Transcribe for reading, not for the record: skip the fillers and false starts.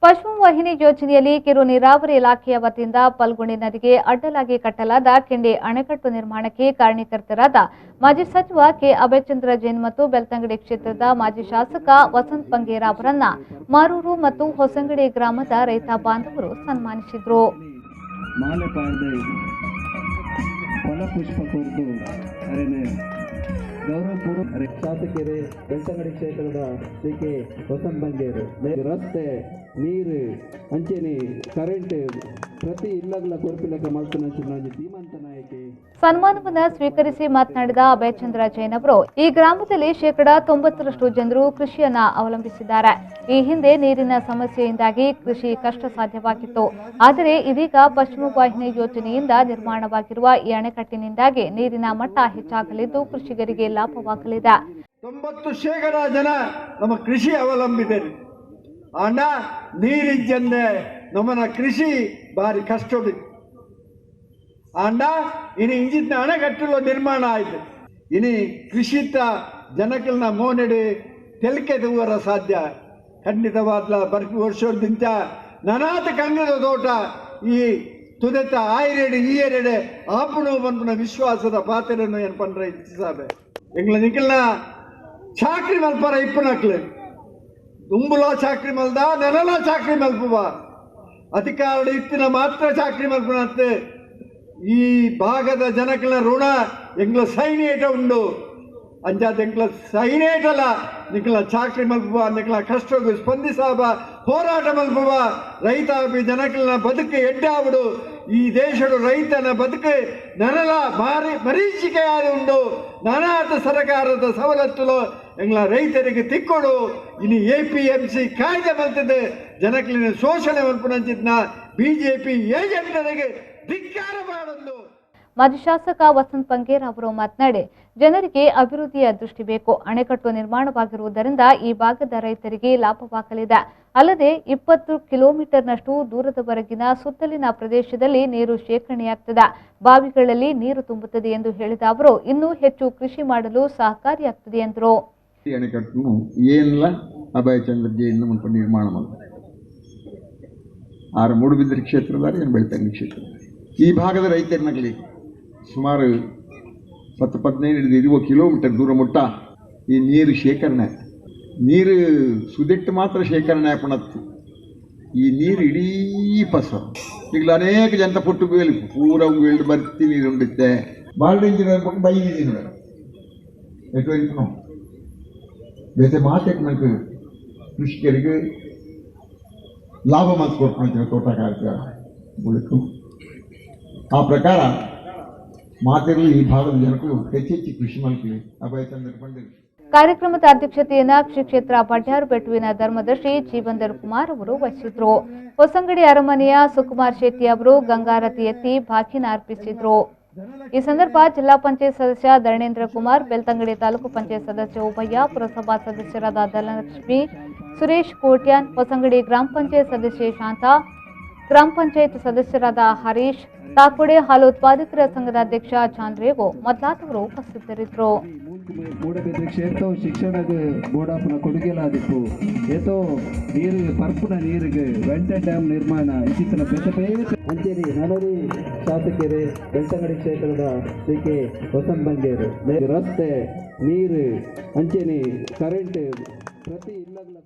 ಪಶ್ಚಿಮ ವಾಹಿನಿ ಯೋಜನೆಯಲ್ಲಿ ಕಿರು ನೀರಾವರಿ ಇಲಾಖೆಯ ವತಿಯಿಂದ ಪಲ್ಗುಣಿ ನದಿಗೆ ಅಡ್ಡಲಾಗಿ ಕಟ್ಟಲಾದ ಕಿಂಡಿ ಅಣೆಕಟ್ಟು ನಿರ್ಮಾಣಕ್ಕೆ ಕಾರಣೀಕರ್ತರಾದ ಮಾಜಿ ಸಚಿವ ಕೆ ಅಭಯಚಂದ್ರ ಜೈನ್ ಮತ್ತು ಬೆಳ್ತಂಗಡಿ ಕ್ಷೇತ್ರದ ಮಾಜಿ ಶಾಸಕ ವಸಂತ್ ಬಂಗೇರ ಅವರನ್ನ ಮಾರೂರು ಮತ್ತು ಹೊಸಂಗಡಿ ಗ್ರಾಮದ ರೈತ ಬಾಂಧವರು ಸನ್ಮಾನಿಸಿದರು. ಗೌರವಪೂರ್ವ ಶಾಸಕರೇ ಬೆಳ್ತಂಗಡಿ ಕ್ಷೇತ್ರದ ಕೆ ವಸಂತ್ ಬಂಗೇರು ರಸ್ತೆ ನೀರು ಅಂಚೆನೆ ಕರೆಂಟ್ ಪ್ರತಿ ಇಲ್ಲಗಳ ಕೊರಪಿಲಕ ಮಲ್ತನ ಧೀಮಂತ ನಾಯಕಿ ಸನ್ಮಾನವನ್ನು ಸ್ವೀಕರಿಸಿ ಮಾತನಾಡಿದ ಅಭಯಚಂದ್ರ ಜೈನ್ ಅವರು ಈ ಗ್ರಾಮದಲ್ಲಿ 90% ಜನರು ಕೃಷಿಯನ್ನ ಅವಲಂಬಿಸಿದ್ದಾರೆ. ಈ ಹಿಂದೆ ನೀರಿನ ಸಮಸ್ಯೆಯಿಂದಾಗಿ ಕೃಷಿ ಕಷ್ಟ ಸಾಧ್ಯವಾಗಿತ್ತು. ಆದರೆ ಇದೀಗ ಪಶ್ಚಿಮ ವಾಹಿನಿ ಯೋಜನೆಯಿಂದ ನಿರ್ಮಾಣವಾಗಿರುವ ಈ ಅಣೆಕಟ್ಟಿನಿಂದಾಗಿ ನೀರಿನ ಮಟ್ಟ ಹೆಚ್ಚಾಗಲಿದ್ದು ಕೃಷಿಕರಿಗೆ ಲಾಭವಾಗಲಿದೆ. 90% ಜನ ನಮ್ಮ ಕೃಷಿ ಅವಲಂಬಿತರು. ಆಂಡ ನೀರಿಜ್ಜಂದೆ ನಮ್ಮನ ಕೃಷಿ ಬಾರಿ ಕಷ್ಟೋಡಿ ಆಂಡ ಇನಿ ಇಂಜಿನ ಅಣೆಕಟ್ಟುಲ ನಿರ್ಮಾಣ ಆಯ್ತು. ಇನಿ ಕೃಷಿತ ಜನಕಲ್ನ ಮೋನೆಡೆ ತೆಲಕೆ ದೂರ ಸಾಧ್ಯ ಖಂಡಿತವಾದ ಬರ್ಪಿ ವರ್ಷದಿಂದ ನನಾತ ಕಂಗದ ತೋಟ ಈ ತುದೆತ ಆಯಿರೆಡೆ ಈ ಎರಡೆ ಆಪಣು ಬಂಪನ ವಿಶ್ವಾಸದ ಪಾತ್ರನ್ನು ಏನು ಪಂಡ್ರೆ ಇಚ್ಛಿಸಾಬೆ ಎಂಗ್ಲ ನಿಖಲ್ನ ಚಾಕ್ರಿ ಮಲ್ಪರ ಇಪ್ಪನಕ್ಲೆ ದುಂಬುಲ ಚಾಕ್ರಿ ಮಲ್ದ ನೆನಲ ಚಾಕ್ರಿ ಮಲ್ಪುವ ಅಧಿಕಾರ ಇತ್ತಿನ ಮಾತ್ರ ಚಾಕ್ರಿ ಮಲ್ಪನತ್ತೆ ಈ ಭಾಗದ ಜನಗಳ ಋಣ ಎಂಗ್ಲ ಸೈನೇಟ ಉಂಡು ಅಂಜಾದ ಎಂಗ್ಲ ಸೈನೇಟಲ್ಲ ನಿಕ್ಲ ಚಾಕ್ರಿ ಮಲ್ಪುವ ನಿಕ್ಲ ಕಷ್ಟಕ್ಕೆ ಸ್ಪಂದಿಸಾಬ ಹೋರಾಟ ಮಲ್ಪುವ ರೈತ ಜನಕಲ್ನ ಬದುಕು ಎಡ್ಡಾವಡು ಈ ದೇಶದ ರೈತನ ಬದುಕು ನನಲ ಮರೀಚಿಕೆಯಾದ ಉಂಡು ನಾನಾತ ಸರ್ಕಾರದ ಸವಲತ್ತುಲು ಎಂಗ್ಲ ರೈತರಿಗೆ ತಿಕ್ಕೊಡು ಇನ್ನು APMC ಕಾಯ್ದೆ ಬರ್ತದೆ ಜನಕಲಿನ ಶೋಷಣೆ ಮಲ್ಪನಂಚಿದ್ನ ಬಿಜೆಪಿ ಏಜೆಂಟರಿಗೆ ಧಿಕ್ಕಾರ ಮಾಡಲು. ಮಾಜಿ ಶಾಸಕ ವಸಂತ್ ಬಂಗೇರ ಅವರು ಮಾತನಾಡಿ ಜನರಿಗೆ ಅಭಿವೃದ್ಧಿಯ ದೃಷ್ಟಿ ಬೇಕು. ಅಣೆಕಟ್ಟು ನಿರ್ಮಾಣವಾಗಿರುವುದರಿಂದ ಈ ಭಾಗದ ರೈತರಿಗೆ ಲಾಭವಾಗಲಿದೆ. ಅಲ್ಲದೆ 20 ಕಿಲೋಮೀಟರ್ನಷ್ಟು ದೂರದವರೆಗಿನ ಸುತ್ತಲಿನ ಪ್ರದೇಶದಲ್ಲಿ ನೀರು ಶೇಖರಣೆಯಾಗುತ್ತದೆ. ಬಾವಿಗಳಲ್ಲಿ ನೀರು ತುಂಬುತ್ತದೆ ಎಂದು ಹೇಳಿದ ಅವರು ಇನ್ನೂ ಹೆಚ್ಚು ಕೃಷಿ ಮಾಡಲು ಸಹಕಾರಿಯಾಗುತ್ತದೆ ಎಂದರು. ಅಣೆಕಟ್ಟು ಏನಿಲ್ಲ ಅಭಯಚಂದ್ರ ಜೈನ್ ನಿರ್ಮಾಣ ಮಾಡ್ತಾರೆ. ಆರು ಮೂಡುಬಿದಿರೆ ಕ್ಷೇತ್ರದಲ್ಲಿ ಏನು ಬೆಳ್ತಂಗಡಿ ಕ್ಷೇತ್ರ ಈ ಭಾಗದ ರೈತರನ್ನಾಗಲಿ ಸುಮಾರು 10-15 ಕಿಲೋಮೀಟರ್ ದೂರ ಮುಟ್ಟ ಈ ನೀರು ಶೇಖರಣೆ ನೀರು ಸುದಿಟ್ಟು ಮಾತ್ರ ಶೇಖರಣೆ ಹಾಪಣತ್ತು. ಈ ನೀರು ಇಡೀ ಪಸ ಈಗ ಅನೇಕ ಜನತ ಪುಟ್ಟು ಬೇಲಿ ಪೂರ ಉಂಗು ಬರ್ತಿ ನೀರು ಉಂಡುತ್ತೆ ಭಾಳ ಡೇಂಜರ್ ಬೈದಿದ್ದೀನಿ ಮೇಡಮ್ ಎಟ್ಟು ಬೇತೆ ಮಾತೆ ನನಗೆ ಕೃಷಿಕರಿಗೆ ಲಾಭ ಮಾತು ಕೊಡ್ಕೊಳ್ತೀವಿ ತೋಟಗಾರಿಕೆ ಬುಡಕು ಆ ಪ್ರಕಾರ ಮಾತೆಗಳು ಈ ಭಾಗದ ಜನರು ಹೆಚ್ಚೆಚ್ಚು ಕೃಷಿ ಮಾಡ್ತೀವಿ. ಅಭಯಚಂದ್ರ ಬಂದಿರಿ ಕಾರ್ಯಕ್ರಮದ ಅಧ್ಯಕ್ಷತೆಯನ್ನು ಶ್ರೀ ಕ್ಷೇತ್ರ ಬಡ್ಯಾರು ಬೆಟ್ಟುವಿನ ಧರ್ಮದರ್ಶಿ ಜೀವಂದರ್ ಕುಮಾರ್ ಅವರು ವಹಿಸಿದ್ರು. ಹೊಸಂಗಡಿ ಅರಮನೆಯ ಸುಕುಮಾರ್ ಶೆಟ್ಟಿ ಅವರು ಗಂಗಾರತಿ ಎತ್ತಿ ಬಾಗಿನ ಅರ್ಪಿಸಿದ್ರು. ಈ ಸಂದರ್ಭ ಜಿಲ್ಲಾ ಪಂಚಾಯತ್ ಸದಸ್ಯ ಧರ್ಣೇಂದ್ರ ಕುಮಾರ್, ಬೆಳ್ತಂಗಡಿ ತಾಲೂಕು ಪಂಚಾಯತ್ ಸದಸ್ಯ ಉಭಯ್ಯ, ಪುರಸಭಾ ಸದಸ್ಯರಾದ ಧನಲಕ್ಷ್ಮಿ, ಸುರೇಶ್ ಕೋಟ್ಯಾನ್, ಹೊಸಂಗಡಿ ಗ್ರಾಮ ಪಂಚಾಯತ್ ಸದಸ್ಯೆ ಶಾಂತಾ, ಗ್ರಾಮ ಪಂಚಾಯತ್ ಸದಸ್ಯರಾದ ಹರೀಶ್, ತಾಕೋಡೆ ಹಾಲು ಉತ್ಪಾದಕರ ಸಂಘದ ಅಧ್ಯಕ್ಷ ಚಾಂದ್ರೇಗೋ ಮೊದಲಾದವರು ಉಪಸ್ಥಿತರಿದ್ದರು. ಮೂಡಬಿದ್ರೆ ಕ್ಷೇತ್ರ ಶಿಕ್ಷಣದ ಬೋಡಾಪನ ಕೊಡುಗೆಲಾದಿತ್ತು ಏತೋ ನೀರಿಗೆ ಪರ್ಪುನ ನೀರಿಗೆ ವೆಂಟ ಡ್ಯಾಮ್ ನಿರ್ಮಾಣ ಇತ್ತೀಚಿನ ಅಂಚೇರಿ ನಲರಿ ಶಾಸಕರೇ ಬೆಳ್ತಂಗಡಿ ಕ್ಷೇತ್ರದ ಕೆ ವಸಂತ್ ಬಂಗೇರು ರಸ್ತೆ ನೀರು ಅಂಚೆನೆ ಕರೆಂಟ್ ಪ್ರತಿ ಇಲ್ಲಗಳ